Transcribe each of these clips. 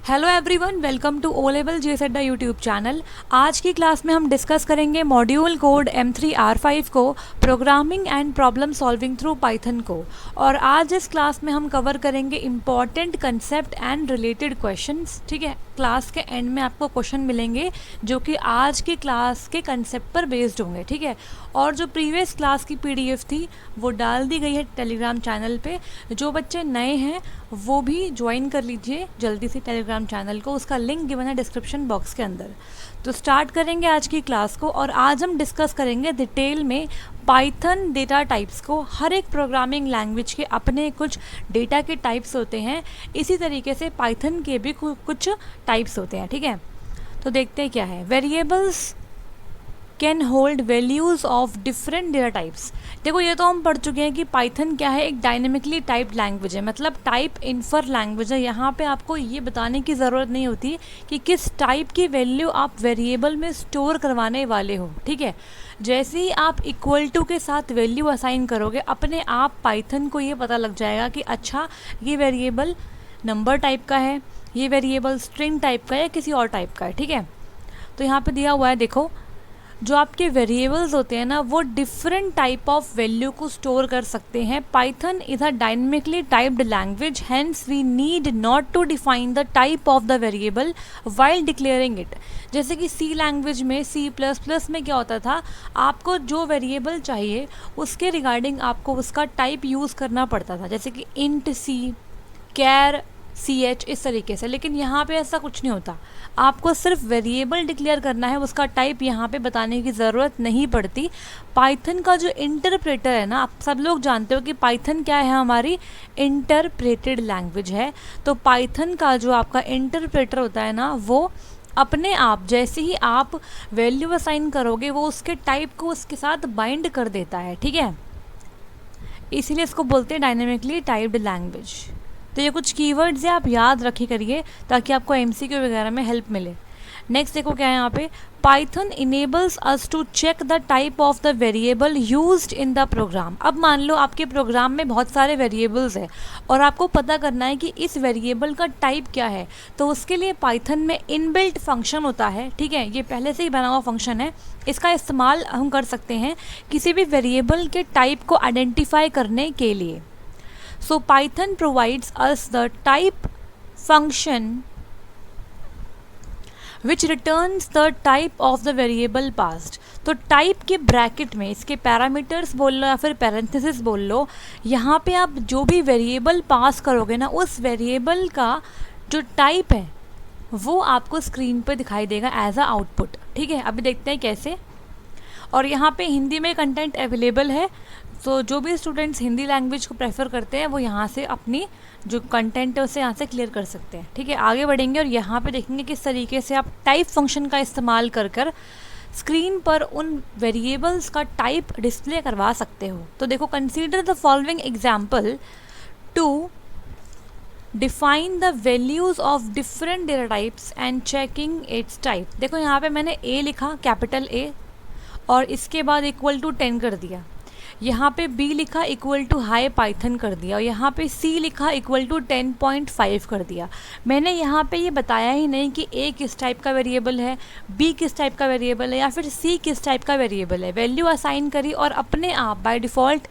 Hello everyone, welcome to O level जेसेडा YouTube channel. आज की क्लास में हम डिस्कस करेंगे मॉड्यूल कोड M3R5 को, programming and problem solving through Python को। और आज इस क्लास में हम कवर करेंगे important concept and related questions. ठीक है, क्लास के एंड में आपको क्वेश्चन मिलेंगे जो कि आज की क्लास के कंसेप्ट पर बेस्ड होंगे। ठीक है, और जो प्रीवियस क्लास की PDF थी वो डाल दी गई है टेलीग्राम चैनल पे। जो बच्चे नए हैं वो भी ज्वाइन कर लीजिए जल्दी से टेलीग्राम चैनल को, उसका लिंक गिवन है डिस्क्रिप्शन बॉक्स के अंदर। तो स्टार्ट करेंगे आज की क्लास को, और आज हम डिस्कस करेंगे डिटेल में पाइथन डेटा टाइप्स को। हर एक प्रोग्रामिंग लैंग्वेज के अपने कुछ डेटा के टाइप्स होते हैं, इसी तरीके से पाइथन के भी कुछ टाइप्स होते हैं। ठीक है, तो देखते हैं क्या है। Variables can hold values of different data types. देखो, ये तो हम पढ़ चुके हैं कि पाइथन क्या है, एक डायनेमिकली टाइप्ड लैंग्वेज है, मतलब टाइप इन्फर लैंग्वेज है। यहाँ पे आपको ये बताने की ज़रूरत नहीं होती कि किस टाइप की वैल्यू आप वेरिएबल में स्टोर करवाने वाले हो। ठीक है, जैसे ही आप इक्वल टू के साथ वैल्यू असाइन करोगे, अपने आप पाइथन को ये पता लग जाएगा कि अच्छा ये वेरिएबल नंबर टाइप का है, ये वेरिएबल स्ट्रिंग टाइप का है, किसी और टाइप का है। ठीक है, तो यहाँ पे दिया हुआ है, देखो, जो आपके वेरिएबल्स होते हैं ना वो डिफरेंट टाइप ऑफ वैल्यू को स्टोर कर सकते हैं। Python is a dynamically typed language, hence we need not to define the type of the variable while declaring it. जैसे कि सी लैंग्वेज में, C++ में क्या होता था, आपको जो वेरिएबल चाहिए उसके रिगार्डिंग आपको उसका टाइप यूज़ करना पड़ता था, जैसे कि इंट सी, कैर CH, इस तरीके से। लेकिन यहाँ पे ऐसा कुछ नहीं होता, आपको सिर्फ वेरिएबल डिक्लेयर करना है, उसका टाइप यहाँ पे बताने की ज़रूरत नहीं पड़ती। पाइथन का जो इंटरप्रेटर है ना, आप सब लोग जानते हो कि पाइथन क्या है, हमारी इंटरप्रेटेड लैंग्वेज है। तो पाइथन का जो आपका इंटरप्रेटर होता है ना, वो अपने आप जैसे ही आप वैल्यू असाइन करोगे वो उसके टाइप को उसके साथ बाइंड कर देता है। ठीक है, इसीलिए इसको बोलते हैं डायनेमिकली टाइप्ड लैंग्वेज। तो ये कुछ कीवर्ड्स हैं, आप याद रखी करिए ताकि आपको MCQ वगैरह में हेल्प मिले। नेक्स्ट देखो क्या है यहाँ पे, Python enables us to check the type of the variable used in the program. अब मान लो आपके प्रोग्राम में बहुत सारे वेरिएबल्स हैं और आपको पता करना है कि इस वेरिएबल का टाइप क्या है, तो उसके लिए पाइथन में इनबिल्ट फंक्शन होता है। ठीक है, ये पहले से ही बना हुआ फंक्शन है, इसका इस्तेमाल हम कर सकते हैं किसी भी वेरिएबल के टाइप को आइडेंटिफाई करने के लिए। So Python provides us the type function which returns the type of the variable passed। तो type के ब्रैकेट में इसके पैरामीटर्स बोल लो या फिर पैरेंथेसिस बोल लो, यहाँ पे आप जो भी वेरिएबल पास करोगे ना, उस वेरिएबल का जो टाइप है वो आपको स्क्रीन पे दिखाई देगा एज अ आउटपुट। ठीक है, अभी देखते हैं कैसे। और यहाँ पे हिंदी में कंटेंट अवेलेबल है, तो जो भी स्टूडेंट्स हिंदी लैंग्वेज को प्रेफर करते हैं वो यहाँ से अपनी जो कंटेंट है उसे यहाँ से क्लियर कर सकते हैं। ठीक है, आगे बढ़ेंगे और यहाँ पे देखेंगे किस तरीके से आप टाइप फंक्शन का इस्तेमाल कर कर स्क्रीन पर उन वेरिएबल्स का टाइप डिस्प्ले करवा सकते हो। तो देखो, consider the following example to define the values of different data types and checking its type. देखो यहाँ पे मैंने A लिखा, कैपिटल A, और इसके बाद इक्वल टू 10 कर दिया। यहाँ पे B लिखा इक्वल टू हाई पाइथन कर दिया, और यहाँ पे C लिखा इक्वल टू 10.5 कर दिया। मैंने यहाँ पे ये बताया ही नहीं कि A किस टाइप का वेरिएबल है, B किस टाइप का वेरिएबल है, या फिर C किस टाइप का वेरिएबल है। वैल्यू असाइन करी और अपने आप बाय डिफ़ॉल्ट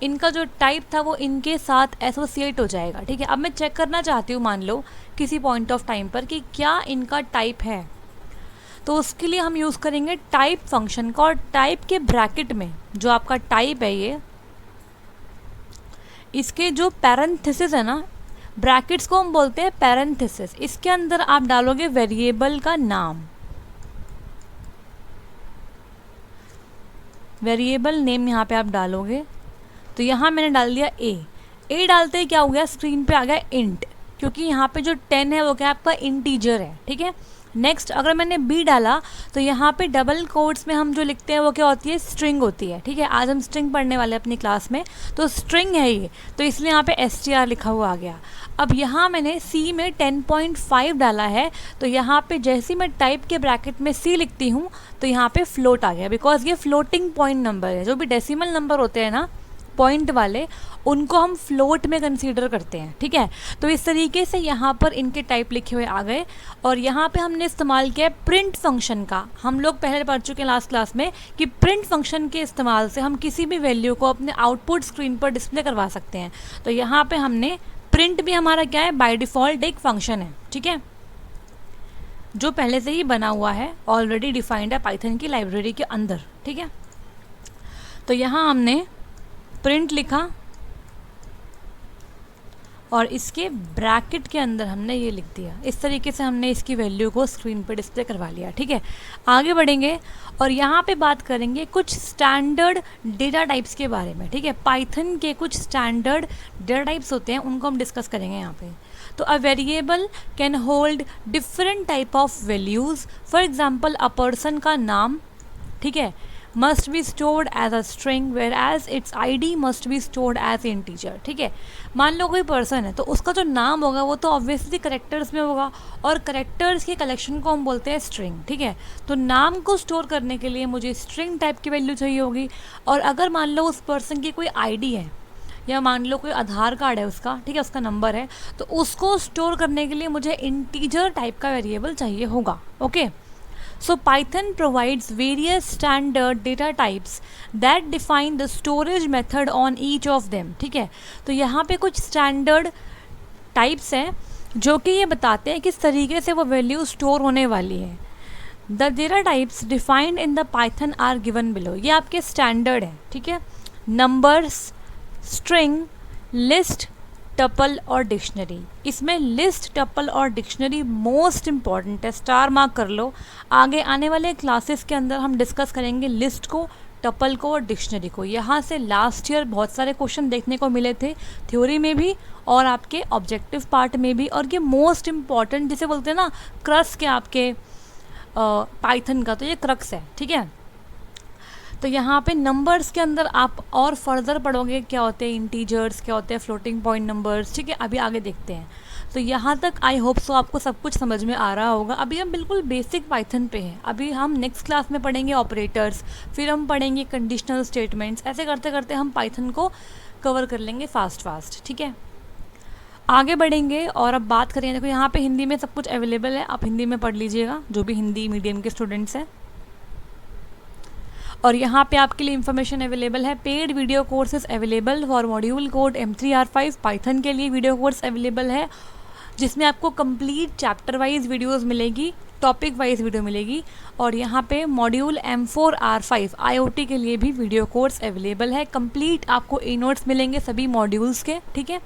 इनका जो टाइप था वो इनके साथ एसोसिएट हो जाएगा। ठीक है, अब मैं चेक करना चाहती हूँ, मान लो किसी पॉइंट ऑफ टाइम पर, कि क्या इनका टाइप है, तो उसके लिए हम यूज़ करेंगे टाइप फंक्शन का। और टाइप के ब्रैकेट में जो आपका टाइप है, ये इसके जो पैरेंथेसिस है ना, ब्रैकेट्स को हम बोलते हैं पैरेंथेसिस, इसके अंदर आप डालोगे वेरिएबल का नाम, वेरिएबल नेम यहाँ पे आप डालोगे। तो यहाँ मैंने डाल दिया A डालते ही क्या हो गया, स्क्रीन पे आ गया इंट, क्योंकि यहाँ पे जो 10 है वो क्या आपका इंटीजर है। ठीक है, नेक्स्ट अगर मैंने B डाला तो यहाँ पे डबल कोट्स में हम जो लिखते हैं वो क्या होती है, स्ट्रिंग होती है। ठीक है, आज हम स्ट्रिंग पढ़ने वाले हैं अपनी क्लास में, तो स्ट्रिंग है ये, तो इसलिए यहाँ पे str लिखा हुआ आ गया। अब यहाँ मैंने C में 10.5 डाला है, तो यहाँ पे जैसे मैं टाइप के ब्रैकेट में C लिखती हूँ तो यहाँ पे फ्लोट आ गया, बिकॉज ये फ्लोटिंग पॉइंट नंबर है। जो भी डेसिमल नंबर होते हैं ना पॉइंट वाले, उनको हम फ्लोट में कंसीडर करते हैं, ठीक है। तो इस तरीके से यहाँ पर इनके टाइप लिखे हुए आ गए। और यहाँ पे हमने इस्तेमाल किया है प्रिंट फंक्शन का। हम लोग पहले पढ़ चुके हैं लास्ट क्लास में कि प्रिंट फंक्शन के इस्तेमाल से हम किसी भी वैल्यू को अपने आउटपुट स्क्रीन पर डिस्प्ले करवा सकते हैं। तो यहाँ पे हमने प्रिंट भी हमारा क्या है, बाय डिफ़ॉल्ट एक फंक्शन है, ठीक है, जो पहले से ही बना हुआ है, ऑलरेडी डिफाइंड है पाइथन की लाइब्रेरी के अंदर, ठीक है। तो यहाँ हमने प्रिंट लिखा और इसके ब्रैकेट के अंदर हमने ये लिख दिया। इस तरीके से हमने इसकी वैल्यू को स्क्रीन पर डिस्प्ले करवा लिया, ठीक है। आगे बढ़ेंगे और यहाँ पे बात करेंगे कुछ स्टैंडर्ड डेटा टाइप्स के बारे में, ठीक है। पाइथन के कुछ स्टैंडर्ड डेटा टाइप्स होते हैं, उनको हम डिस्कस करेंगे यहाँ पे। तो a variable can hold different type of values. For example a person का नाम, ठीक है, must be stored as a string whereas its ID must be stored as integer, ठीक है। मान लो कोई पर्सन है तो उसका जो नाम होगा वो तो ऑब्वियसली करेक्टर्स में होगा, और करेक्टर्स के कलेक्शन को हम बोलते हैं स्ट्रिंग, ठीक है। तो नाम को स्टोर करने के लिए मुझे स्ट्रिंग टाइप की वैल्यू चाहिए होगी। और अगर मान लो उस पर्सन की कोई ID है, या मान लो कोई आधार कार्ड है उसका, ठीक है, उसका नंबर है, तो उसको स्टोर करने के लिए मुझे इंटीजर टाइप का वेरिएबल चाहिए होगा, okay. So Python provides various standard data types that define the storage method on each of them, ठीक है। तो यहाँ पे कुछ स्टैंडर्ड टाइप्स हैं जो कि ये बताते हैं किस तरीके से वो वैल्यू स्टोर होने वाली है। The data types defined in the Python are given below. ये आपके स्टैंडर्ड है, ठीक है। नंबर्स, स्ट्रिंग, लिस्ट, टपल और डिक्शनरी। इसमें लिस्ट, टपल और डिक्शनरी मोस्ट इम्पॉर्टेंट है, स्टार मार्क कर लो। आगे आने वाले क्लासेस के अंदर हम डिस्कस करेंगे लिस्ट को, टपल को और डिक्शनरी को। यहाँ से लास्ट ईयर बहुत सारे क्वेश्चन देखने को मिले थे, थ्योरी में भी और आपके ऑब्जेक्टिव पार्ट में भी। और ये मोस्ट इम्पॉर्टेंट जिसे बोलते हैं ना क्रक्स के आपके पाइथन का, तो ये क्रक्स है, ठीक है। तो यहाँ पे नंबर्स के अंदर आप और फर्दर पढ़ोगे क्या होते हैं इंटीजर्स, क्या होते हैं फ्लोटिंग पॉइंट नंबर्स, ठीक है। अभी आगे देखते हैं। तो यहाँ तक आई होप सो आपको सब कुछ समझ में आ रहा होगा। अभी हम बिल्कुल बेसिक पाइथन पे हैं। अभी हम नेक्स्ट क्लास में पढ़ेंगे ऑपरेटर्स, फिर हम पढ़ेंगे कंडीशनल स्टेटमेंट्स। ऐसे करते करते हम पाइथन को कवर कर लेंगे फास्ट, ठीक है। आगे बढ़ेंगे और अब बात करेंगे, देखो यहाँ पे हिंदी में सब कुछ अवेलेबल है, आप हिंदी में पढ़ लीजिएगा जो भी हिंदी मीडियम के स्टूडेंट्स हैं। और यहाँ पे आपके लिए इन्फॉर्मेशन अवेलेबल है। Paid video courses available for module code M3R5। Python के लिए वीडियो कोर्स अवेलेबल है जिसमें आपको कंप्लीट चैप्टर वाइज वीडियोस मिलेगी, टॉपिक वाइज वीडियो मिलेगी। और यहाँ पे मॉड्यूल M4R5 IoT के लिए भी वीडियो कोर्स अवेलेबल है। कंप्लीट आपको नोट्स मिलेंगे सभी मॉड्यूल्स के, ठीक है।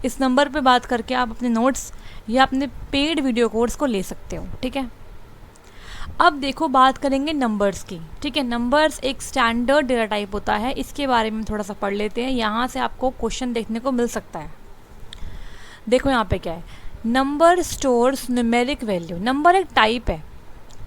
इस नंबर पे बात करके आप अपने नोट्स या अपने पेड वीडियो कोर्स को ले सकते हो, ठीक है। अब देखो बात करेंगे नंबर्स की, ठीक है। नंबर्स एक स्टैंडर्ड डेटा टाइप होता है, इसके बारे में थोड़ा सा पढ़ लेते हैं। यहाँ से आपको क्वेश्चन देखने को मिल सकता है। देखो यहाँ पे क्या है, number stores numeric value. Number एक टाइप है,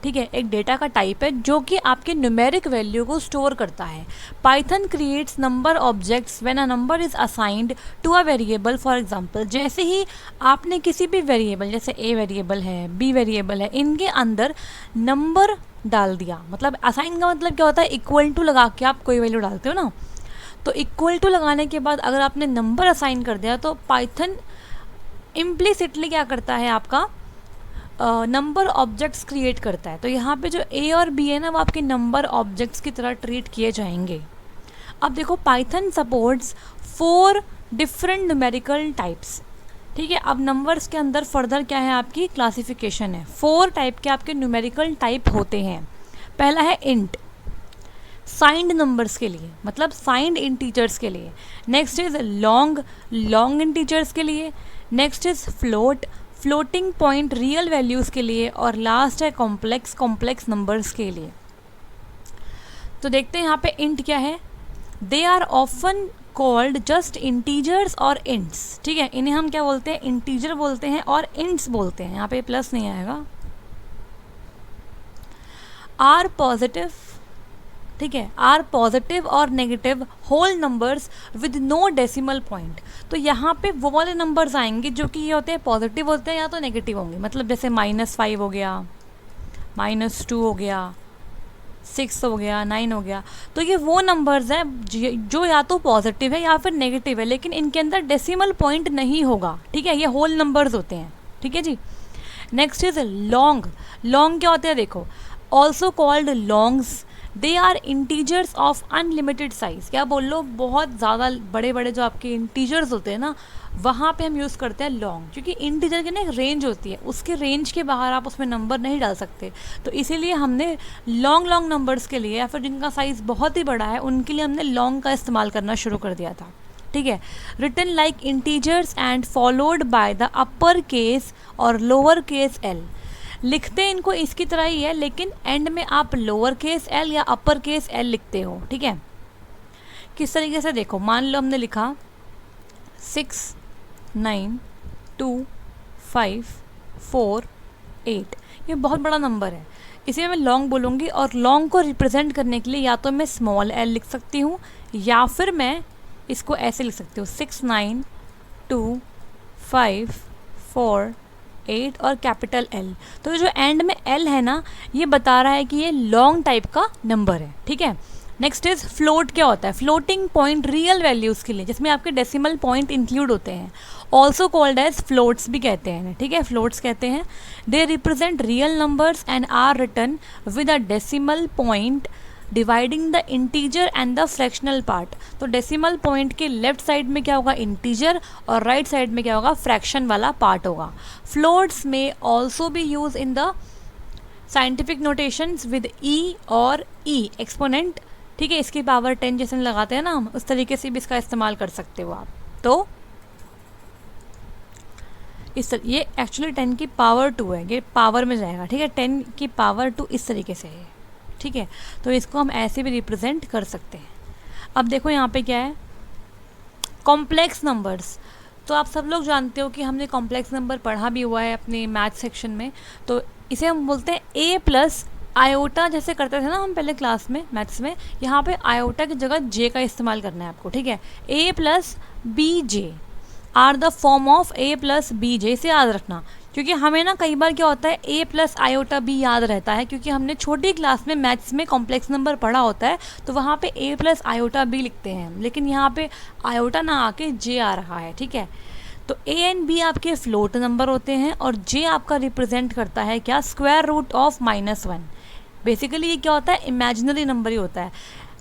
ठीक है, एक डेटा का टाइप है जो कि आपके न्यूमेरिक वैल्यू को स्टोर करता है। Python creates number objects when a number is assigned to a variable. For example, जैसे ही आपने किसी भी वेरिएबल, जैसे ए वेरिएबल है, बी वेरिएबल है, इनके अंदर नंबर डाल दिया, मतलब असाइन का मतलब क्या होता है, इक्वल टू लगा के आप कोई वैल्यू डालते हो ना। तो इक्वल टू लगाने के बाद अगर आपने नंबर असाइन कर दिया तो पाइथन इम्प्लिसिटली क्या करता है, आपका नंबर ऑब्जेक्ट्स क्रिएट करता है। तो यहाँ पे जो ए और बी है ना, वो आपके नंबर ऑब्जेक्ट्स की तरह ट्रीट किए जाएंगे। अब देखो Python supports 4 different numerical types, ठीक है। अब नंबर्स के अंदर फर्दर क्या है, आपकी क्लासिफिकेशन है। 4 टाइप के आपके न्यूमेरिकल टाइप होते हैं। पहला है इंट, साइंड नंबर्स के लिए, मतलब साइंड इंटीजर्स के लिए। Next is long, long integers के लिए। Next is float, floating point real values के लिए। और लास्ट है कॉम्प्लेक्स, कॉम्प्लेक्स नंबर्स के लिए। तो देखते हैं यहाँ पे इंट क्या है। They are often called just integers और इंट्स, ठीक है। इन्हें हम क्या बोलते हैं, इंटीजर बोलते हैं और इंट्स बोलते हैं। यहाँ पे प्लस नहीं आएगा। आर पॉजिटिव, ठीक है, आर पॉजिटिव और negative whole numbers with no decimal point. तो यहाँ पे वो वाले नंबर्स आएंगे जो कि ये होते हैं पॉजिटिव होते हैं या तो नेगेटिव होंगे। मतलब जैसे -5 हो गया, -2 हो गया, 6 हो गया, 9 हो गया। तो ये वो नंबर्स हैं जो या तो पॉजिटिव है या फिर नेगेटिव है, लेकिन इनके अंदर डेसिमल पॉइंट नहीं होगा, ठीक है, ये होल नंबर्स होते हैं, ठीक है जी। Next is long. लॉन्ग क्या होते हैं देखो, also called longs, they are integers of unlimited size. क्या बोल लो, बहुत ज़्यादा बड़े बड़े जो आपके इंटीजर्स होते हैं ना, वहाँ पे हम यूज़ करते हैं लॉन्ग, क्योंकि इंटीजर की ना एक रेंज होती है, उसके रेंज के बाहर आप उसमें नंबर नहीं डाल सकते। तो इसीलिए हमने लॉन्ग लॉन्ग नंबर्स के लिए या फिर जिनका साइज़ बहुत ही बड़ा है उनके लिए हमने लॉन्ग का इस्तेमाल करना शुरू कर दिया था, ठीक है। Written like integers and followed by the upper case और लोअर केस एल। लिखते इनको इसकी तरह ही है, लेकिन एंड में आप लोअर केस एल या अपर केस एल लिखते हो, ठीक है। किस तरीके से देखो, मान लो हमने लिखा 6 9 2 5 4 8, ये बहुत बड़ा नंबर है, इसे मैं लॉन्ग बोलूँगी। और लॉन्ग को रिप्रेजेंट करने के लिए या तो मैं स्मॉल एल लिख सकती हूँ या फिर मैं इसको ऐसे लिख सकती हूँ 6 9 2 5 4 8 और कैपिटल एल। तो जो एंड में एल है ना, ये बता रहा है कि ये लॉन्ग टाइप का नंबर है, ठीक है। Next is float. क्या होता है, फ्लोटिंग पॉइंट रियल वैल्यूज़ के लिए जिसमें आपके डेसिमल पॉइंट इंक्लूड होते हैं, ऑल्सो कॉल्ड एज फ्लोट्स भी कहते हैं, ठीक है, फ्लोट्स कहते हैं। They represent real numbers and are written with a decimal point dividing the integer and the fractional part. तो डेसिमल पॉइंट के लेफ्ट साइड में क्या होगा, इंटीजर, और राइट साइड में क्या होगा, फ्रैक्शन वाला पार्ट होगा। फ्लोट्स में ऑल्सो भी use in the scientific notations with E और ई एक्सपोनेंट, ठीक है, इसकी पावर 10 जैसे लगाते हैं ना हम, उस तरीके से भी इसका इस्तेमाल कर सकते हो आप। तो ये एक्चुअली 10 की पावर 2 है, ये पावर में जाएगा, ठीक है, 10 की पावर 2 इस तरीके से है, ठीक है। तो इसको हम ऐसे भी रिप्रेजेंट कर सकते हैं। अब देखो यहाँ पे क्या है, कॉम्प्लेक्स नंबर्स। तो आप सब लोग जानते हो कि हमने कॉम्प्लेक्स नंबर पढ़ा भी हुआ है अपने मैथ सेक्शन में। तो इसे हम बोलते हैं ए प्लस आयोटा, जैसे करते थे ना हम पहले क्लास में मैथ्स में। यहाँ पे आयोटा की जगह जे का इस्तेमाल करना है आपको, ठीक है। A plus B J are the form of A plus B J, इसे याद रखना, क्योंकि हमें ना कई बार क्या होता है ए प्लस आयोटा बी याद रहता है, क्योंकि हमने छोटी क्लास में मैथ्स में कॉम्प्लेक्स नंबर पढ़ा होता है, तो वहाँ पे ए प्लस आयोटा बी लिखते हैं, लेकिन यहाँ पे आयोटा ना आके जे आ रहा है, ठीक है। तो ए एंड बी आपके फ्लोट नंबर होते हैं और जे आपका रिप्रेजेंट करता है क्या, स्क्वायर रूट ऑफ -1। बेसिकली ये क्या होता है, इमेजिनरी नंबर ही होता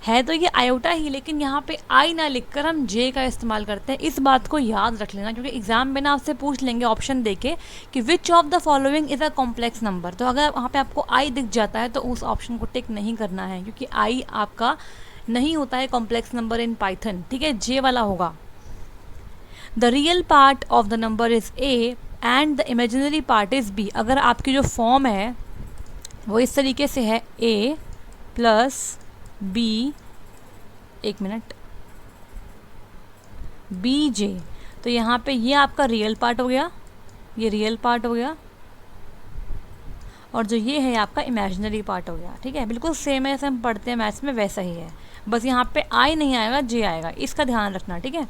है तो ये आयोटा ही, लेकिन यहाँ पे आई ना लिखकर हम जे का इस्तेमाल करते हैं। इस बात को याद रख लेना, क्योंकि एग्जाम में ना आपसे पूछ लेंगे ऑप्शन देके कि which of the following is a complex number. तो अगर वहाँ पे आपको आई दिख जाता है तो उस ऑप्शन को टिक नहीं करना है, क्योंकि आई आपका नहीं होता है कॉम्प्लेक्स नंबर इन पाइथन, ठीक है, जे वाला होगा। The real part of the number is a and the imaginary part is b. अगर आपकी जो फॉर्म है वो इस तरीके से है, ए प्लस बी, एक मिनट, बी जे, तो यहाँ पे ये आपका रियल पार्ट हो गया, ये रियल पार्ट हो गया, और जो ये है आपका इमेजिनरी पार्ट हो गया, ठीक है। बिल्कुल सेम है जैसे हम पढ़ते हैं मैथ्स में, वैसा ही है, बस यहाँ पे आई नहीं आएगा, जे आएगा, इसका ध्यान रखना, ठीक है।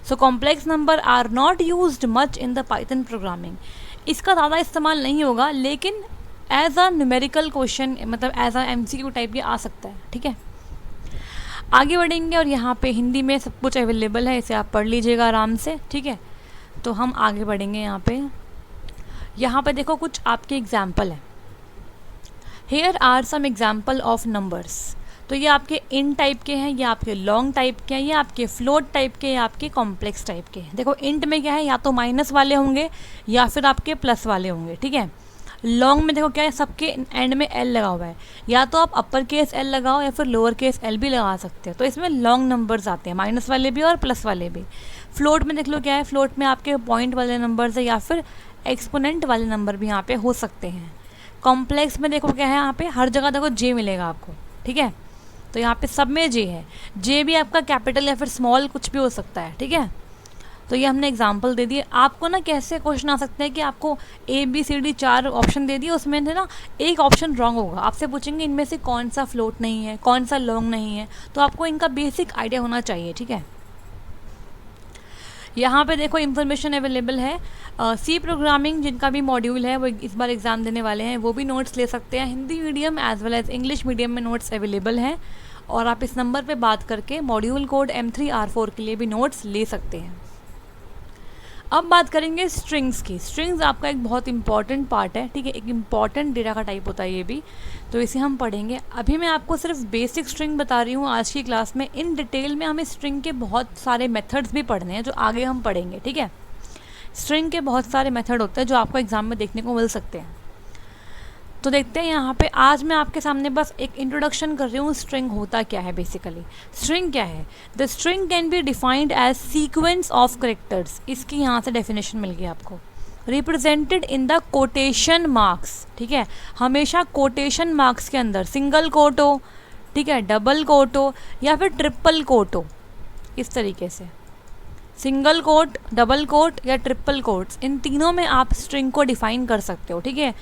So complex number are not used much in the Python programming. इसका ज़्यादा इस्तेमाल नहीं होगा, लेकिन एज अ न्यूमेरिकल क्वेश्चन, मतलब एज अ MCQ टाइप ये आ सकता है, ठीक है। आगे बढ़ेंगे और यहाँ पे हिंदी में सब कुछ अवेलेबल है, इसे आप पढ़ लीजिएगा आराम से, ठीक है। तो हम आगे बढ़ेंगे यहाँ पे देखो कुछ आपके एग्जाम्पल हैं। Here are some example of numbers. तो ये आपके इन टाइप के हैं, ये आपके लॉन्ग टाइप के हैं, ये आपके फ्लोट टाइप के, या आपके कॉम्प्लेक्स टाइप के हैं। देखो इंट में क्या है, या तो माइनस वाले होंगे या फिर आपके प्लस वाले होंगे, ठीक है। लॉन्ग में देखो क्या है, सबके एंड में एल लगा हुआ है, या तो आप अपर केस एल लगाओ या फिर लोअर केस एल भी लगा सकते हो। तो इसमें लॉन्ग नंबर्स आते हैं, माइनस वाले भी और प्लस वाले भी। फ्लोट में देख लो क्या है, फ्लोट में आपके पॉइंट वाले नंबर्स है या फिर एक्सपोनेंट वाले नंबर भी यहाँ पे हो सकते हैं। कॉम्प्लेक्स में देखो क्या है, यहाँ पे हर जगह देखो जे मिलेगा आपको, ठीक है। तो यहाँ पे सब में जे है, जे भी आपका कैपिटल या फिर स्मॉल कुछ भी हो सकता है, ठीक है। तो ये हमने एग्जाम्पल दे दिए आपको ना। कैसे क्वेश्चन आ सकते हैं कि आपको ABCD 4 ऑप्शन दे दिए, उसमें से ना एक ऑप्शन रॉन्ग होगा, आपसे पूछेंगे इनमें से कौन सा फ्लोट नहीं है, कौन सा लॉन्ग नहीं है, तो आपको इनका बेसिक आइडिया होना चाहिए, ठीक है। यहाँ पे देखो इन्फॉर्मेशन अवेलेबल है। सी प्रोग्रामिंग जिनका भी मॉड्यूल है वो इस बार एग्ज़ाम देने वाले हैं, वो भी नोट्स ले सकते हैं। Hindi medium as well as English medium में नोट्स अवेलेबल हैं, और आप इस नंबर पे बात करके मॉड्यूल कोड M3R4 के लिए भी नोट्स ले सकते हैं। अब बात करेंगे स्ट्रिंग्स की। स्ट्रिंग्स आपका एक बहुत इंपॉर्टेंट पार्ट है, ठीक है, एक इंपॉर्टेंट डेटा का टाइप होता है ये भी, तो इसे हम पढ़ेंगे। अभी मैं आपको सिर्फ बेसिक स्ट्रिंग बता रही हूँ आज की क्लास में। इन डिटेल में हमें स्ट्रिंग के बहुत सारे मेथड्स भी पढ़ने हैं जो आगे हम पढ़ेंगे, ठीक है। स्ट्रिंग के बहुत सारे मेथड होते हैं जो आपको एग्जाम में देखने को मिल सकते हैं। तो देखते हैं यहाँ पे, आज मैं आपके सामने बस एक इंट्रोडक्शन कर रही हूँ स्ट्रिंग होता क्या है। बेसिकली स्ट्रिंग क्या है? The string can be defined as sequence of characters. इसकी यहाँ से डेफिनेशन मिल गई आपको। Represented in the quotation marks, ठीक है, हमेशा कोटेशन मार्क्स के अंदर सिंगल कोट हो, ठीक है, डबल कोट हो या फिर ट्रिपल कोट हो, इस तरीके से सिंगल कोट, डबल कोट या ट्रिपल कोट्स, इन तीनों में आप स्ट्रिंग को डिफाइन कर सकते हो, ठीक है।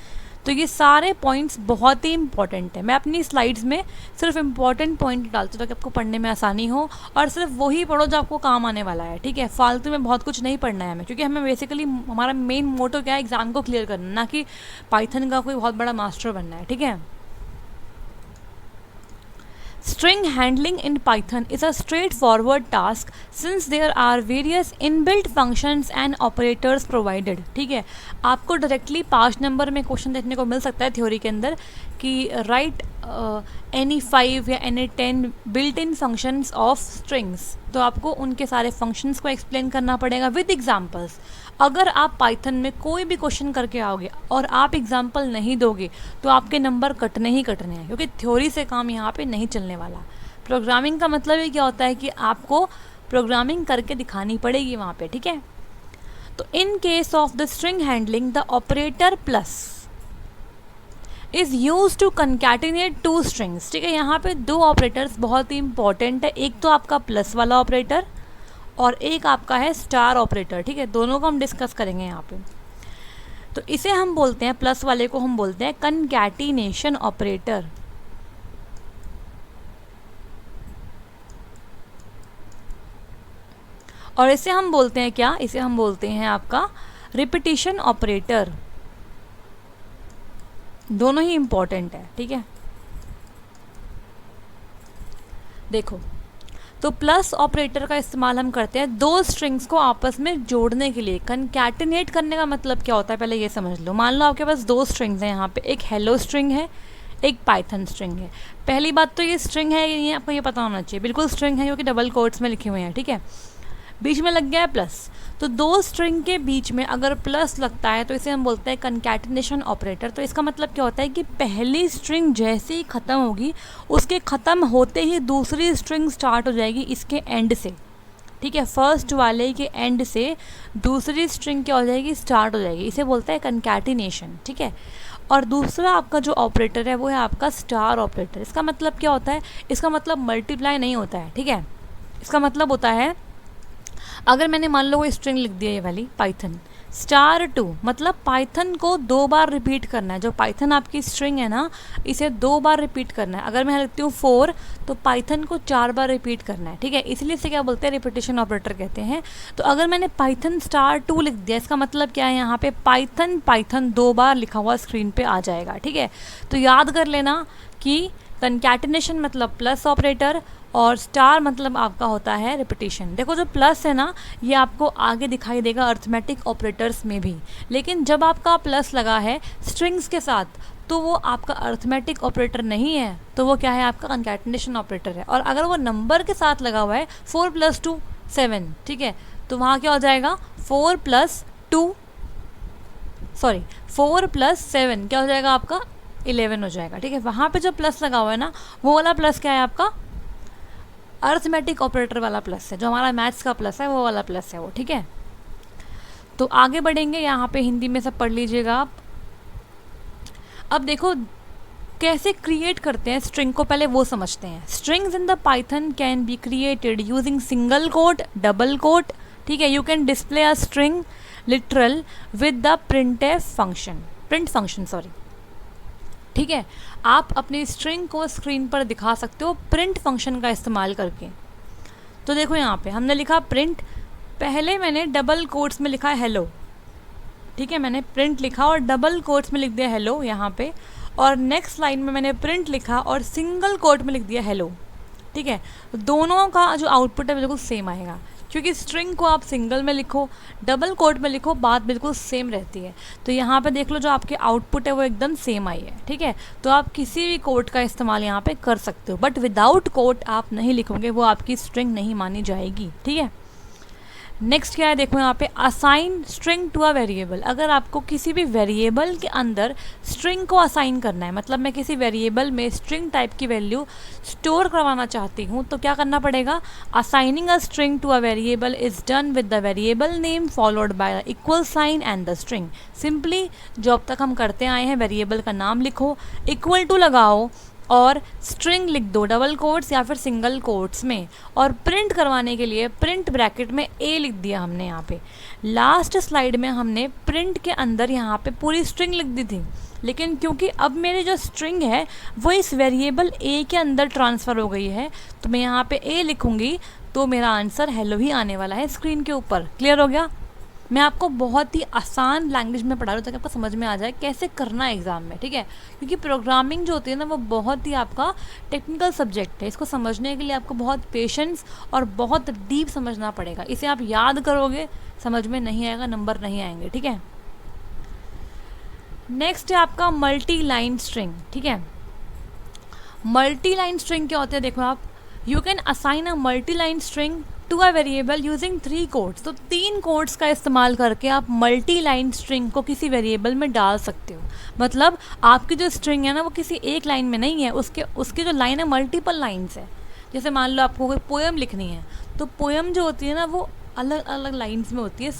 तो ये सारे पॉइंट्स बहुत ही इंपॉर्टेंट है। मैं अपनी स्लाइड्स में सिर्फ इंपॉर्टेंट पॉइंट डालती हूँ ताकि आपको पढ़ने में आसानी हो, और सिर्फ वही पढ़ो जो आपको काम आने वाला है, ठीक है। फालतू में बहुत कुछ नहीं पढ़ना है हमें, क्योंकि हमें बेसिकली हमारा मेन मोटो क्या है, एग्जाम को क्लियर करना, ना कि पाइथन का कोई बहुत बड़ा मास्टर बनना है, ठीक है। String handling in Python is a straightforward task since there are various inbuilt functions and operators provided, ठीक है। आपको डायरेक्टली 5 नंबर में क्वेश्चन देखने को मिल सकता है थ्योरी के अंदर कि राइट एनी 5 या any 10 built in functions of strings. तो आपको उनके सारे फंक्शंस को एक्सप्लेन करना पड़ेगा विद एग्जांपल्स। अगर आप पाइथन में कोई भी क्वेश्चन करके आओगे और आप एग्जाम्पल नहीं दोगे तो आपके नंबर कटने ही कटने हैं, क्योंकि थ्योरी से काम यहाँ पे नहीं चलने वाला। प्रोग्रामिंग का मतलब ही क्या होता है कि आपको प्रोग्रामिंग करके दिखानी पड़ेगी वहाँ पे, ठीक है। तो in case of the string handling the operator plus is use to concatenate two strings, ठीक है। यहाँ पे दो ऑपरेटर्स बहुत ही इंपॉर्टेंट है, एक तो आपका प्लस वाला ऑपरेटर और एक आपका है स्टार ऑपरेटर, ठीक है। दोनों को हम डिस्कस करेंगे यहाँ पे। तो इसे हम बोलते हैं, प्लस वाले को हम बोलते हैं कंकैटिनेशन ऑपरेटर, और इसे हम बोलते हैं क्या, इसे हम बोलते हैं आपका रिपीटिशन ऑपरेटर। दोनों ही इंपॉर्टेंट है, ठीक है। देखो, तो प्लस ऑपरेटर का इस्तेमाल हम करते हैं दो स्ट्रिंग्स को आपस में जोड़ने के लिए। कंकैटिनेट करने का मतलब क्या होता है पहले ये समझ लो। मान लो आपके पास दो स्ट्रिंग्स हैं यहाँ पे, एक हेलो स्ट्रिंग है, एक पाइथन स्ट्रिंग है। पहली बात तो ये स्ट्रिंग है, ये आपको ये पता होना चाहिए, बिल्कुल स्ट्रिंग है, क्योंकि डबल कोट्स में लिखे हुए हैं, ठीक है। बीच में लग गया है प्लस, तो दो स्ट्रिंग के बीच में अगर प्लस लगता है तो इसे हम बोलते हैं कंकैटिनेशन ऑपरेटर। तो इसका मतलब क्या होता है कि पहली स्ट्रिंग जैसे ही ख़त्म होगी उसके ख़त्म होते ही दूसरी स्ट्रिंग स्टार्ट हो जाएगी इसके एंड से, ठीक है। फर्स्ट वाले के एंड से दूसरी स्ट्रिंग क्या हो जाएगी, स्टार्ट हो जाएगी। इसे बोलते हैं कंकैटिनेशन, ठीक है। और दूसरा आपका जो ऑपरेटर है वो है आपका स्टार ऑपरेटर। इसका मतलब क्या होता है, इसका मतलब मल्टीप्लाई नहीं होता है, ठीक है। इसका मतलब होता है अगर मैंने मान लो कोई स्ट्रिंग लिख दिया ये वाली पाइथन *2, मतलब पाइथन को 2 बार रिपीट करना है। जो पाइथन आपकी स्ट्रिंग है ना, इसे 2 बार रिपीट करना है। अगर मैं लिखती हूँ 4 तो पाइथन को 4 बार रिपीट करना है, ठीक है। इसलिए इसे क्या बोलते हैं, रिपीटिशन ऑपरेटर कहते हैं। तो अगर मैंने पाइथन *2 लिख दिया, इसका मतलब क्या है, यहाँ पे पाइथन 2 बार लिखा हुआ स्क्रीन पे आ जाएगा, ठीक है। तो याद कर लेना कि कंकैटिनेशन मतलब प्लस ऑपरेटर और स्टार मतलब आपका होता है रिपीटिशन। देखो जो प्लस है ना, ये आपको आगे दिखाई देगा अर्थमेटिक ऑपरेटर्स में भी, लेकिन जब आपका प्लस लगा है स्ट्रिंग्स के साथ तो वो आपका अर्थमेटिक ऑपरेटर नहीं है, तो वो क्या है, आपका कंकैटिनेशन ऑपरेटर है। और अगर वो नंबर के साथ लगा हुआ है 4 + 2 7, ठीक है, तो वहाँ क्या हो जाएगा 4 + 7 क्या हो जाएगा आपका 11 हो जाएगा, ठीक है। वहाँ पे जो प्लस लगा हुआ है ना, वो वाला प्लस क्या है आपका अर्थमेटिक ऑपरेटर वाला प्लस है। जो हमारा मैथ्स का प्लस है वो वाला प्लस है वो, ठीक है। तो आगे बढ़ेंगे, यहाँ पे हिंदी में सब पढ़ लीजिएगा आप। अब देखो कैसे क्रिएट करते हैं स्ट्रिंग को, पहले वो समझते हैं। Strings in the Python can be created using single quote, double quote, ठीक है। You can display a string literal with the print function, ठीक है। आप अपनी स्ट्रिंग को स्क्रीन पर दिखा सकते हो प्रिंट फंक्शन का इस्तेमाल करके। तो देखो यहाँ पे हमने लिखा प्रिंट पहले मैंने डबल कोट्स में लिखा है हेलो, ठीक है, मैंने प्रिंट लिखा और डबल कोट्स में लिख दिया हेलो यहाँ पे, और नेक्स्ट लाइन में मैंने प्रिंट लिखा और सिंगल कोट में लिख दिया हेलो, ठीक है। दोनों का जो आउटपुट है बिल्कुल सेम आएगा, क्योंकि स्ट्रिंग को आप सिंगल में लिखो, डबल कोट में लिखो, बात बिल्कुल सेम रहती है। तो यहाँ पे देख लो जो आपके आउटपुट है वो एकदम सेम आई है, ठीक है। तो आप किसी भी कोट का इस्तेमाल यहाँ पे कर सकते हो, बट विदाउट कोट आप नहीं लिखोगे, वो आपकी स्ट्रिंग नहीं मानी जाएगी, ठीक है। नेक्स्ट क्या है, देखो यहाँ पे assign string to a variable. अगर आपको किसी भी वेरिएबल के अंदर स्ट्रिंग को असाइन करना है, मतलब मैं किसी वेरिएबल में स्ट्रिंग टाइप की वैल्यू स्टोर करवाना चाहती हूँ, तो क्या करना पड़ेगा, assigning a string to a variable is done with the variable name followed by equal sign and the string. Simply जो अब तक हम करते आए हैं, वेरिएबल का नाम लिखो, इक्वल टू लगाओ और स्ट्रिंग लिख दो डबल कोट्स या फिर सिंगल कोट्स में, और प्रिंट करवाने के लिए प्रिंट ब्रैकेट में ए लिख दिया हमने यहाँ पे। लास्ट स्लाइड में हमने प्रिंट के अंदर यहाँ पे पूरी स्ट्रिंग लिख दी थी, लेकिन क्योंकि अब मेरी जो स्ट्रिंग है वो इस वेरिएबल ए के अंदर ट्रांसफ़र हो गई है, तो मैं यहाँ पे ए लिखूँगी तो मेरा आंसर हेलो ही आने वाला है स्क्रीन के ऊपर। क्लियर हो गया? मैं आपको बहुत ही आसान लैंग्वेज में पढ़ा रही हूँ ताकि आपको समझ में आ जाए कैसे करना है एग्ज़ाम में, ठीक है। क्योंकि प्रोग्रामिंग जो होती है ना वो बहुत ही आपका टेक्निकल सब्जेक्ट है, इसको समझने के लिए आपको बहुत पेशेंस और बहुत डीप समझना पड़ेगा। इसे आप याद करोगे समझ में नहीं आएगा, नंबर नहीं आएंगे, ठीक है। नेक्स्ट है आपका मल्टी लाइन स्ट्रिंग, ठीक है। मल्टी लाइन स्ट्रिंग क्या होते हैं, देखो आप, you can assign a multi line string to a variable using 3 quotes. तो 3 कोट्स का इस्तेमाल करके आप मल्टी लाइन स्ट्रिंग को किसी वेरिएबल में डाल सकते हो। मतलब आपकी जो स्ट्रिंग है ना वो किसी एक लाइन में नहीं है, उसकी जो लाइन है मल्टीपल लाइन्स है। जैसे मान लो आपको कोई पोएम लिखनी है, तो पोएम जो होती है ना वो अलग अलग लाइन्स में होती है,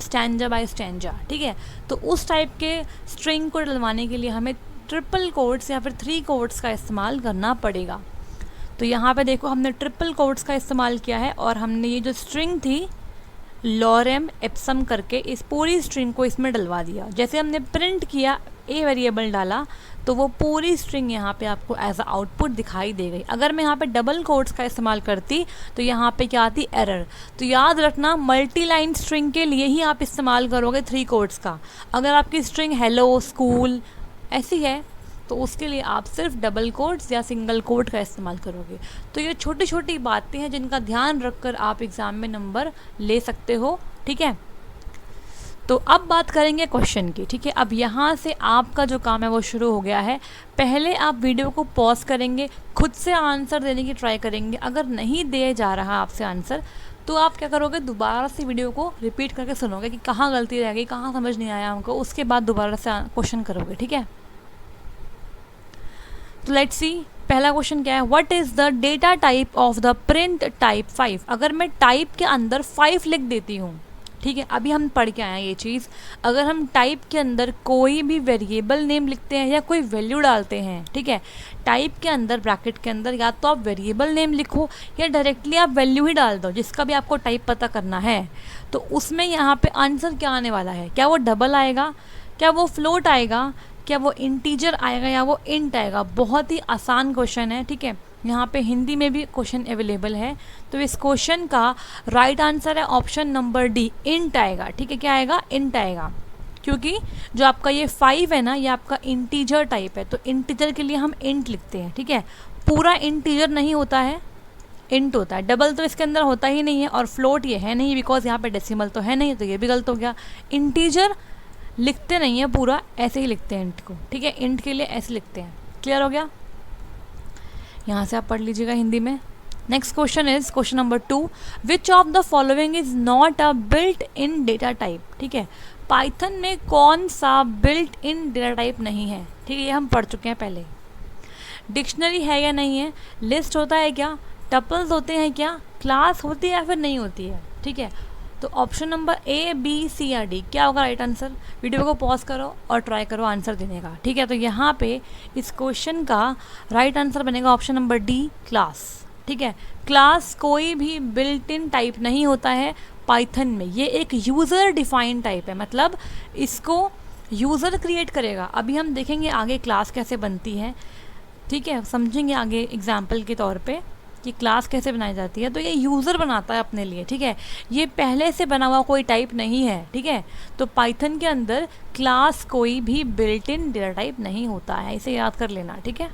स्टैंजा बाय स्टैंजा, ठीक है। तो उस टाइप के स्ट्रिंग को डलवाने के लिए हमें ट्रिपल कोट्स या फिर 3 कोट्स का इस्तेमाल करना पड़ेगा। तो यहाँ पे देखो हमने ट्रिपल कोट्स का इस्तेमाल किया है और हमने ये जो स्ट्रिंग थी लॉरेम एप्सम करके इस पूरी स्ट्रिंग को इसमें डलवा दिया। जैसे हमने प्रिंट किया, ए वेरिएबल डाला, तो वो पूरी स्ट्रिंग यहाँ पे आपको एज अ आउटपुट दिखाई दे गई। अगर मैं यहाँ पे डबल कोट्स का इस्तेमाल करती तो यहाँ पे क्या आती, एरर। तो याद रखना मल्टी लाइन स्ट्रिंग के लिए ही आप इस्तेमाल करोगे 3 कोट्स का। अगर आपकी स्ट्रिंग हेलो, स्कूल ऐसी है तो उसके लिए आप सिर्फ डबल कोट्स या सिंगल कोट का इस्तेमाल करोगे। तो ये छोटी छोटी बातें हैं जिनका ध्यान रखकर आप एग्ज़ाम में नंबर ले सकते हो, ठीक है। तो अब बात करेंगे क्वेश्चन की, ठीक है। अब यहाँ से आपका जो काम है वो शुरू हो गया है। पहले आप वीडियो को पॉज करेंगे, खुद से आंसर देने की ट्राई करेंगे। अगर नहीं दिया जा रहा आपसे आंसर तो आप क्या करोगे, दोबारा से वीडियो को रिपीट करके सुनोगे कि कहाँ गलती रह गई, कहाँ समझ नहीं आया हमको, उसके बाद दोबारा से क्वेश्चन करोगे, ठीक है। तो लेट्स सी, पहला क्वेश्चन क्या है, what is the data type of the print type 5। अगर मैं टाइप के अंदर 5 लिख देती हूँ, ठीक है, अभी हम पढ़ के आए हैं ये चीज़। अगर हम टाइप के अंदर कोई भी वेरिएबल नेम लिखते हैं या कोई वैल्यू डालते हैं, ठीक है, टाइप के अंदर ब्रैकेट के अंदर या तो आप वेरिएबल नेम लिखो या डायरेक्टली आप वैल्यू ही डाल दो, जिसका भी आपको टाइप पता करना है। तो उसमें यहाँ पे आंसर क्या आने वाला है, क्या वो डबल आएगा, क्या वो फ्लोट आएगा, क्या वो इंटीजर आएगा या वो इंट आएगा। बहुत ही आसान क्वेश्चन है, ठीक है। यहाँ पे हिंदी में भी क्वेश्चन अवेलेबल है। तो इस क्वेश्चन का राइट आंसर है ऑप्शन नंबर डी, इंट आएगा, ठीक है। क्या आएगा, इंट आएगा, क्योंकि जो आपका ये 5 है ना, ये आपका इंटीजर टाइप है। तो इंटीजर के लिए हम इंट लिखते हैं, ठीक है। पूरा इंटीजर नहीं होता है, इंट होता है। डबल तो इसके अंदर होता ही नहीं है, और फ्लोट ये है नहीं बिकॉज यहाँ पे डेसिमल तो है नहीं, तो ये भी गलत हो गया। इंटीजर लिखते नहीं है पूरा, ऐसे ही लिखते हैं इंट को, ठीक है। इंट के लिए ऐसे लिखते हैं। क्लियर हो गया? यहाँ से आप पढ़ लीजिएगा हिंदी में। Next question is question number 2, which of the following is not a built in data type, ठीक है। पाइथन में कौन सा बिल्ट इन डेटा टाइप नहीं है, ठीक है, ये हम पढ़ चुके हैं पहले। डिक्शनरी है या नहीं है, लिस्ट होता है क्या, टपल्स होते हैं क्या, क्लास होती है या फिर नहीं होती है, ठीक है। तो ऑप्शन नंबर ए, बी, सी या डी क्या होगा राइट आंसर। वीडियो को पॉज करो और ट्राई करो आंसर देने का, ठीक है। तो यहाँ पे इस क्वेश्चन का राइट आंसर बनेगा ऑप्शन नंबर डी, क्लास, ठीक है। क्लास कोई भी बिल्ट इन टाइप नहीं होता है पाइथन में, ये एक यूज़र डिफाइंड टाइप है, मतलब इसको यूज़र क्रिएट करेगा। अभी हम देखेंगे आगे क्लास कैसे बनती है, ठीक है, समझेंगे आगे एग्जाम्पल के तौर पे। कि क्लास कैसे बनाई जाती है, तो ये यूज़र बनाता है अपने लिए, ठीक है। ये पहले से बना हुआ कोई टाइप नहीं है, ठीक है। तो पाइथन के अंदर क्लास कोई भी बिल्ट इन डेटा टाइप नहीं होता है, इसे याद कर लेना, ठीक है।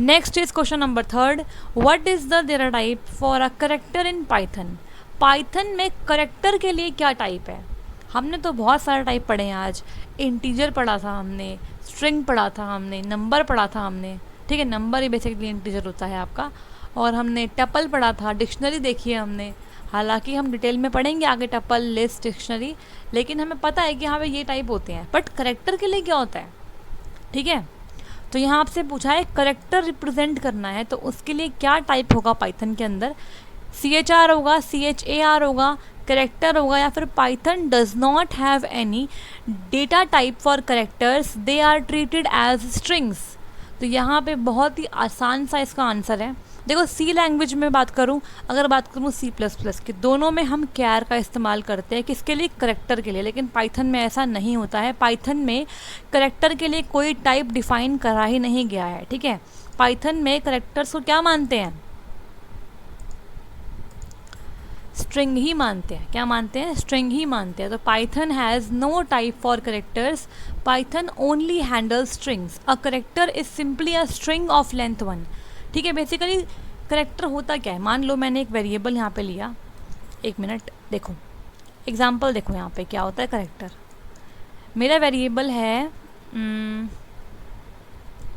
Next is question number 3, what is the data type for a character in Python. Python में करेक्टर के लिए क्या टाइप है। हमने तो बहुत सारे टाइप पढ़े हैं आज। इंटीजर पढ़ा था हमने, स्ट्रिंग पढ़ा था हमने, नंबर पढ़ा था हमने, ठीक है। नंबर ही बेसिकली इंटीजर होता है आपका। और हमने टपल पढ़ा था, डिक्शनरी देखी है हमने। हालांकि हम डिटेल में पढ़ेंगे आगे टपल, लिस्ट, डिक्शनरी, लेकिन हमें पता है कि हाँ भाई ये टाइप होते हैं। बट करेक्टर के लिए क्या होता है, ठीक है। तो यहाँ आपसे पूछा है करेक्टर रिप्रेजेंट करना है, तो उसके लिए क्या टाइप होगा पाइथन के अंदर। CHR होगा, CHAR होगा, करेक्टर होगा, या फिर Python does not have any data type for characters, they are treated as strings. तो यहाँ पे बहुत ही आसान सा इसका आंसर है। देखो सी लैंग्वेज में बात करूँ, अगर बात करूँ C++ की, दोनों में हम कैर का इस्तेमाल करते हैं, किसके लिए, करेक्टर के लिए। लेकिन पाइथन में ऐसा नहीं होता है। पाइथन में करेक्टर के लिए कोई टाइप डिफाइन करा ही नहीं गया है, ठीक है। पाइथन में करेक्टर्स को क्या मानते हैं, स्ट्रिंग ही मानते हैं। क्या मानते हैं, स्ट्रिंग ही मानते हैं। तो Python has no type for characters, Python only handle strings. A character is simply a string of length 1, ठीक है। बेसिकली करेक्टर होता क्या है, मान लो मैंने एक वेरिएबल यहाँ पे लिया, एक मिनट देखो एग्जाम्पल, देखो यहाँ पे क्या होता है करेक्टर। मेरा वेरिएबल है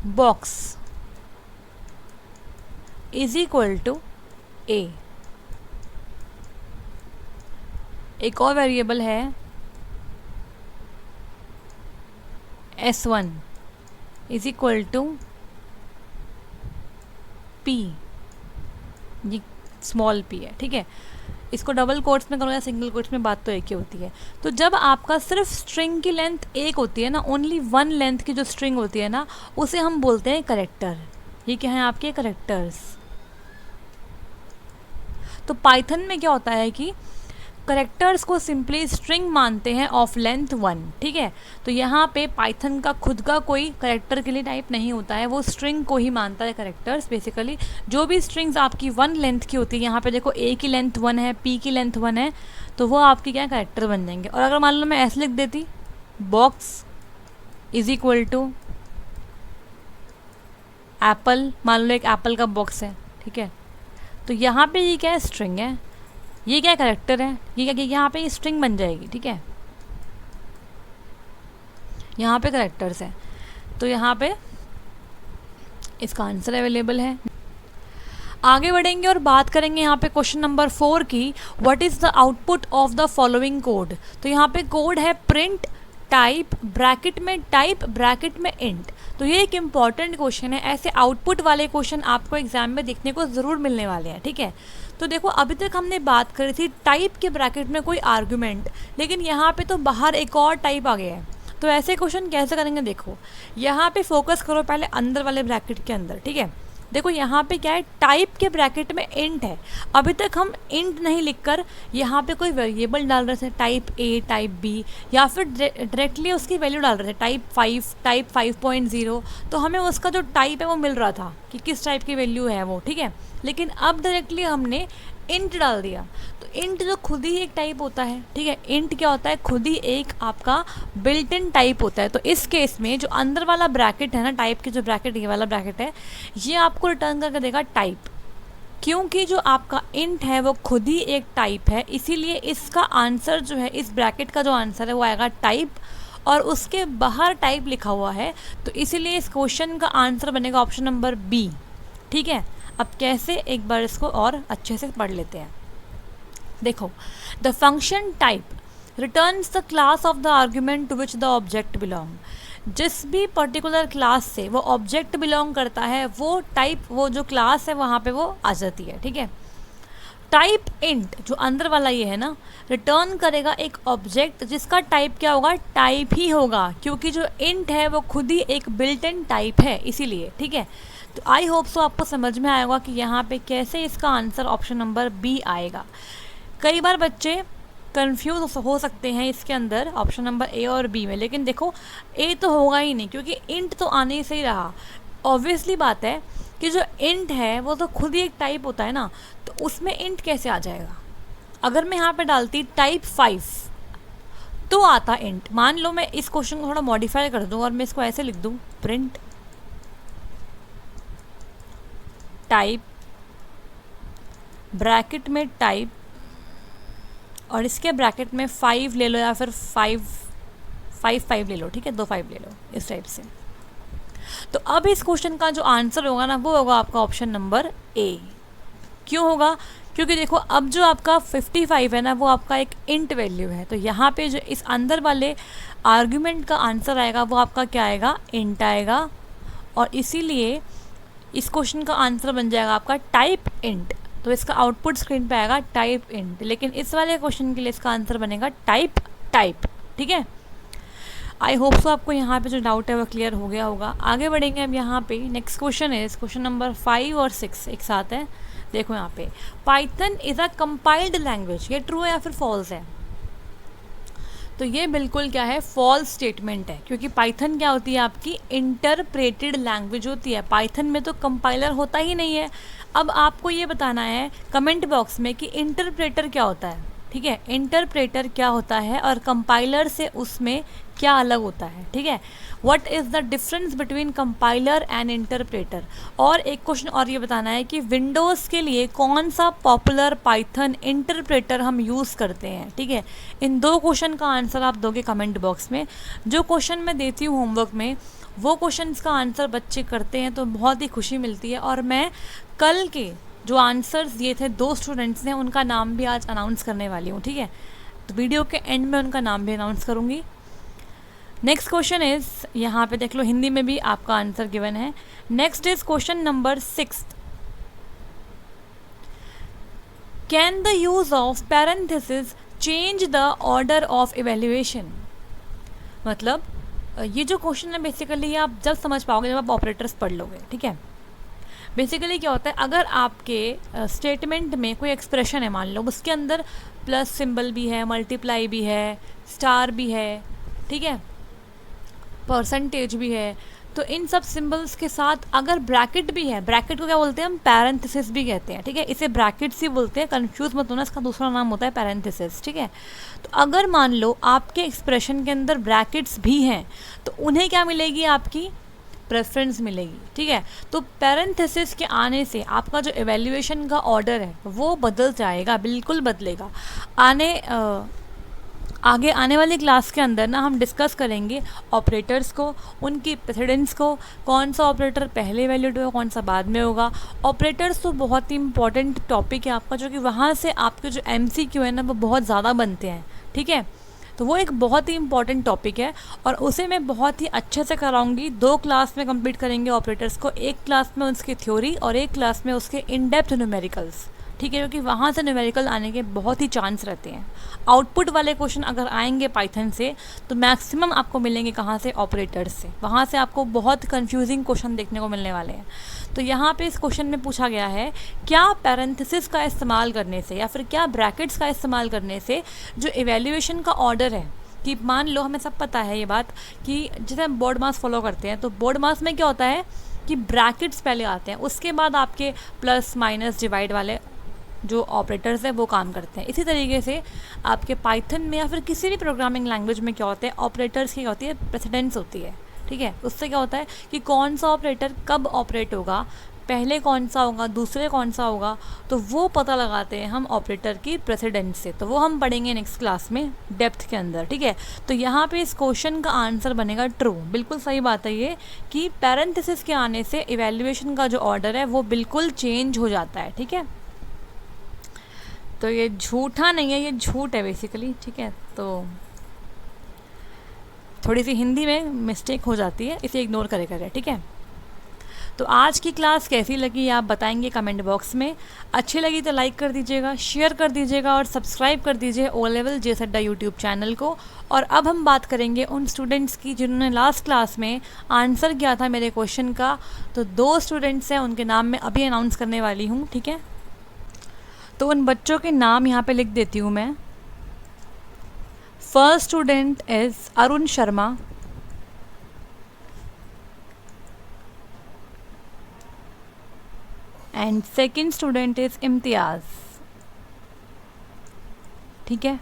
box is equal to a. एक और वेरिएबल है S1 is equal to P, ये स्मॉल p है, ठीक है। इसको डबल कोट्स में करो या सिंगल कोट्स में, बात तो एक ही होती है। तो जब आपका सिर्फ स्ट्रिंग की लेंथ एक होती है ना, ओनली 1 लेंथ की जो स्ट्रिंग होती है ना, उसे हम बोलते हैं करेक्टर। ये क्या है आपके करेक्टर्स। तो पाइथन में क्या होता है कि करेक्टर्स को सिंपली स्ट्रिंग मानते हैं ऑफ लेंथ 1, ठीक है। तो यहाँ पे पाइथन का खुद का कोई करेक्टर के लिए टाइप नहीं होता है, वो स्ट्रिंग को ही मानता है करेक्टर्स। बेसिकली जो भी स्ट्रिंग्स आपकी 1 लेंथ की होती है, यहाँ पे देखो ए की लेंथ 1 है, पी की लेंथ 1 है, तो वो आपकी क्या करेक्टर बन जाएंगे। और अगर मान लो मैं ऐसे लिख देती, box is equal to apple, मान लो एक एप्पल का बॉक्स है, ठीक है। तो यहाँ पे ये क्या है, स्ट्रिंग है, ये क्या करेक्टर है, ये क्या, यहाँ पे ये स्ट्रिंग बन जाएगी, ठीक है। यहाँ पे करेक्टर्स है, तो यहाँ पे इसका आंसर अवेलेबल है। आगे बढ़ेंगे और बात करेंगे यहाँ पे क्वेश्चन नंबर 4 की, what is the output of the following code. तो यहाँ पे कोड है प्रिंट टाइप, ब्रैकेट में टाइप, ब्रैकेट में इंट। तो ये एक इम्पॉर्टेंट क्वेश्चन है। ऐसे आउटपुट वाले क्वेश्चन आपको एग्जाम में देखने को ज़रूर मिलने वाले हैं, ठीक है। तो देखो अभी तक हमने बात करी थी टाइप के ब्रैकेट में कोई आर्गुमेंट, लेकिन यहाँ पे तो बाहर एक और टाइप आ गया है। तो ऐसे क्वेश्चन कैसे करेंगे, देखो यहाँ पे फोकस करो पहले अंदर वाले ब्रैकेट के अंदर, ठीक है। देखो यहाँ पे क्या है, टाइप के ब्रैकेट में इंट है। अभी तक हम इंट नहीं लिखकर यहाँ पे कोई वेरिएबल डाल रहे थे, टाइप ए, टाइप बी, या फिर डायरेक्टली उसकी वैल्यू डाल रहे थे, टाइप 5, टाइप 5.0। तो हमें उसका जो टाइप है वो मिल रहा था कि किस टाइप की वैल्यू है वो, ठीक है। लेकिन अब डायरेक्टली हमने इंट डाल दिया। तो इंट जो खुद ही एक टाइप होता है, ठीक है। इंट क्या होता है, खुद ही एक आपका बिल्ट इन टाइप होता है। तो इस केस में जो अंदर वाला ब्रैकेट है ना, टाइप के जो ब्रैकेट, ये वाला ब्रैकेट है, ये आपको रिटर्न करके देगा टाइप। क्योंकि जो आपका इंट है वो खुद ही एक टाइप है, इसीलिए इसका आंसर जो है, इस ब्रैकेट का जो आंसर है वो आएगा टाइप, और उसके बाहर टाइप लिखा हुआ है। तो इसीलिए इस क्वेश्चन का आंसर बनेगा ऑप्शन नंबर बी, ठीक है। अब कैसे, एक बार इसको और अच्छे से पढ़ लेते हैं। देखो, the function type returns the class of the argument to which the object belong. जिस भी पर्टिकुलर क्लास से वो ऑब्जेक्ट बिलोंग करता है, वो टाइप, वो जो क्लास है वहाँ पे वो आ जाती है, ठीक है। टाइप इंट जो अंदर वाला ये है ना, रिटर्न करेगा एक ऑब्जेक्ट जिसका टाइप क्या होगा, टाइप ही होगा, क्योंकि जो इंट है वो खुद ही एक बिल्ट इन टाइप है, इसीलिए, ठीक है। तो आई होप सो आपको समझ में आएगा कि यहाँ पे कैसे इसका आंसर ऑप्शन नंबर बी आएगा। कई बार बच्चे कंफ्यूज हो सकते हैं इसके अंदर ऑप्शन नंबर ए और बी में, लेकिन देखो ए तो होगा ही नहीं, क्योंकि इंट तो आने से ही रहा। ऑब्वियसली बात है कि जो इंट है वो तो खुद ही एक टाइप होता है ना, तो उसमें इंट कैसे आ जाएगा। अगर मैं यहाँ पे डालती टाइप 5 तो आता इंट। मान लो मैं इस क्वेश्चन को थोड़ा मॉडिफाई कर दूँ और मैं इसको ऐसे लिख दूँ, प्रिंट टाइप ब्रैकेट में टाइप और इसके ब्रैकेट में 5 ले लो या फिर 5 ले लो, ठीक है, 2 5 ले लो, इस टाइप से। तो अब इस क्वेश्चन का जो आंसर होगा ना वो होगा आपका ऑप्शन नंबर ए। क्यों होगा? क्योंकि देखो अब जो आपका 55 है ना वो आपका एक इंट वैल्यू है, तो यहाँ पे जो इस अंदर वाले आर्ग्यूमेंट का आंसर आएगा वो आपका क्या आएगा, इंट आएगा, और इसीलिए इस क्वेश्चन का आंसर बन जाएगा आपका टाइप इंट। तो इसका आउटपुट स्क्रीन पे आएगा टाइप इंट, लेकिन इस वाले क्वेश्चन के लिए इसका आंसर बनेगा टाइप। ठीक है, आई होप सो आपको यहाँ पे जो डाउट है वो क्लियर हो गया होगा। आगे बढ़ेंगे अब यहाँ पे। नेक्स्ट क्वेश्चन है, क्वेश्चन नंबर 5 और 6 एक साथ है। देखो यहाँ पे, Python is a compiled language, ये ट्रू है या फिर फॉल्स है? तो ये बिल्कुल क्या है, फॉल्स स्टेटमेंट है, क्योंकि पाइथन क्या होती है, आपकी इंटरप्रेटेड लैंग्वेज होती है। पाइथन में तो कंपाइलर होता ही नहीं है। अब आपको ये बताना है कमेंट बॉक्स में कि इंटरप्रेटर क्या होता है। ठीक है, इंटरप्रेटर क्या होता है और कंपाइलर से उसमें क्या अलग होता है। ठीक है, what is the difference between compiler and interpreter. और एक क्वेश्चन और ये बताना है कि विंडोज़ के लिए कौन सा पॉपुलर पाइथन इंटरप्रेटर हम यूज़ करते हैं। ठीक है, इन 2 क्वेश्चन का आंसर आप दोगे कमेंट बॉक्स में। जो क्वेश्चन मैं देती हूँ होमवर्क में वो क्वेश्चन का आंसर बच्चे करते हैं तो बहुत ही खुशी मिलती है। और मैं कल के जो आंसर्स दिए थे 2 स्टूडेंट्स ने, उनका नाम भी आज अनाउंस करने वाली हूँ। ठीक है, तो वीडियो के एंड में उनका नाम भी अनाउंस करूँगी। नेक्स्ट क्वेश्चन इज, यहाँ पे देख लो हिंदी में भी आपका आंसर गिवन है। Next is question number 6, can the use of parenthesis change the order of evaluation. मतलब ये जो क्वेश्चन है बेसिकली आप जब समझ पाओगे जब आप ऑपरेटर्स पढ़ लोगे। ठीक है, बेसिकली क्या होता है, अगर आपके स्टेटमेंट में कोई एक्सप्रेशन है, मान लो उसके अंदर प्लस सिंबल भी है, मल्टीप्लाई भी है, स्टार भी है, ठीक है, परसेंटेज भी है, तो इन सब सिंबल्स के साथ अगर ब्रैकेट भी है, ब्रैकेट को क्या बोलते हैं हम, पैरेंथेसिस भी कहते हैं। ठीक है, इसे ब्रैकेट्स ही बोलते हैं, कंफ्यूज मत होना, इसका दूसरा नाम होता है पैरेंथेसिस। ठीक है, तो अगर मान लो आपके एक्सप्रेशन के अंदर ब्रैकेट्स भी हैं तो उन्हें क्या मिलेगी, आपकी प्रेफरेंस मिलेगी। ठीक है, तो पैरेंथेसिस के आने से आपका जो एवेल्युएशन का ऑर्डर है वो बदल जाएगा, बिल्कुल बदलेगा। आगे आने वाली क्लास के अंदर ना हम डिस्कस करेंगे ऑपरेटर्स को, उनकी प्रेसिडेंस को, कौन सा ऑपरेटर पहले वैल्यूड होगा, कौन सा बाद में होगा। ऑपरेटर्स तो बहुत ही इंपॉर्टेंट टॉपिक है आपका, जो कि वहाँ से आपके जो MCQ है ना वो बहुत ज़्यादा बनते हैं। ठीक है, तो वो एक बहुत ही इंपॉर्टेंट टॉपिक है और उसे मैं बहुत ही अच्छे से कराऊंगी। 2 क्लास में कंप्लीट करेंगे ऑपरेटर्स को, एक क्लास में उसकी थ्योरी और एक क्लास में उसके इन डेप्थ न्यूमेरिकल्स। ठीक है, क्योंकि वहाँ से न्यूमेरिकल आने के बहुत ही चांस रहते हैं। आउटपुट वाले क्वेश्चन अगर आएंगे पाइथन से तो मैक्सिमम आपको मिलेंगे कहाँ से, ऑपरेटर्स से। वहाँ से आपको बहुत कंफ्यूजिंग क्वेश्चन देखने को मिलने वाले हैं। तो यहाँ पे इस क्वेश्चन में पूछा गया है, क्या पैरेंथेसिस का इस्तेमाल करने से या फिर क्या ब्रैकेट्स का इस्तेमाल करने से जो इवेल्युएशन का ऑर्डर है, कि मान लो हमें सब पता है ये बात कि जैसे हम बोर्ड मास फॉलो करते हैं तो बोर्ड मास में क्या होता है कि ब्रैकेट्स पहले आते हैं, उसके बाद आपके प्लस माइनस डिवाइड वाले जो ऑपरेटर्स है वो काम करते हैं। इसी तरीके से आपके पाइथन में या फिर किसी भी प्रोग्रामिंग लैंग्वेज में क्या होता है, ऑपरेटर्स की क्या होती है, प्रेसिडेंस होती है। ठीक है, उससे क्या होता है कि कौन सा ऑपरेटर कब ऑपरेट होगा, पहले कौन सा होगा, दूसरे कौन सा होगा, तो वो पता लगाते हैं हम ऑपरेटर की प्रेसिडेंस से। तो वो हम पढ़ेंगे नेक्स्ट क्लास में डेप्थ के अंदर। ठीक है, तो यहाँ पे इस क्वेश्चन का आंसर बनेगा ट्रू। बिल्कुल सही बात है ये कि पैरेंथेसिस के आने से इवेल्युएशन का जो ऑर्डर है वो बिल्कुल चेंज हो जाता है। ठीक है, तो ये झूठा नहीं है, ये झूठ है बेसिकली। ठीक है, तो थोड़ी सी हिंदी में मिस्टेक हो जाती है, इसे इग्नोर करें। ठीक है, तो आज की क्लास कैसी लगी आप बताएंगे कमेंट बॉक्स में। अच्छी लगी तो लाइक कर दीजिएगा, शेयर कर दीजिएगा और सब्सक्राइब कर दीजिए ओ लेवल जेसड्डा यूट्यूब चैनल को। और अब हम बात करेंगे उन स्टूडेंट्स की जिन्होंने लास्ट क्लास में आंसर किया था मेरे क्वेश्चन का। तो 2 स्टूडेंट्स हैं, उनके नाम मैं अभी अनाउंस करने वाली हूँ। ठीक है, तो उन बच्चों के नाम यहाँ पे लिख देती हूँ मैं। First student is Arun Sharma, and second student is Imtiaz. ठीक है,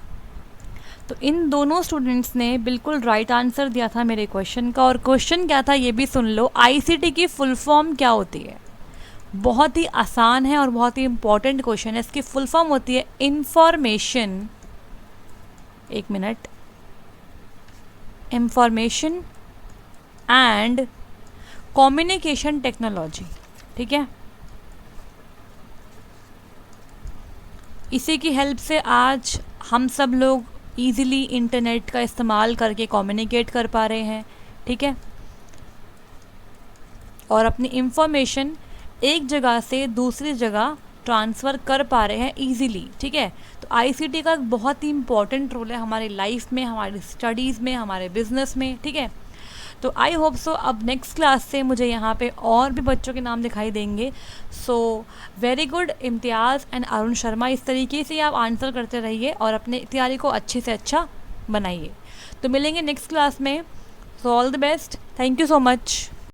तो इन दोनों स्टूडेंट्स ने बिल्कुल राइट आंसर दिया था मेरे क्वेश्चन का। और क्वेश्चन क्या था ये भी सुन लो, आईसीटी की फुल फॉर्म क्या होती है। बहुत ही आसान है और बहुत ही इम्पॉर्टेंट क्वेश्चन है। इसकी फुल फॉर्म होती है इंफॉर्मेशन, एक minute, information and communication technology. ठीक है, इसी की हेल्प से आज हम सब लोग इजीली इंटरनेट का इस्तेमाल करके कम्युनिकेट कर पा रहे हैं। ठीक है, और अपनी इंफॉर्मेशन एक जगह से दूसरी जगह ट्रांसफ़र कर पा रहे हैं इजीली। ठीक है, तो आईसीटी का बहुत ही इम्पॉर्टेंट रोल है हमारी लाइफ में, हमारी स्टडीज़ में, हमारे बिजनेस में। ठीक है, तो आई होप सो अब नेक्स्ट क्लास से मुझे यहाँ पे और भी बच्चों के नाम दिखाई देंगे। So very good Imtiaz and Arun Sharma. इस तरीके से आप आंसर करते रहिए और अपने तैयारी को अच्छे से अच्छा बनाइए। तो मिलेंगे नेक्स्ट क्लास में। So all the best, thank you so much.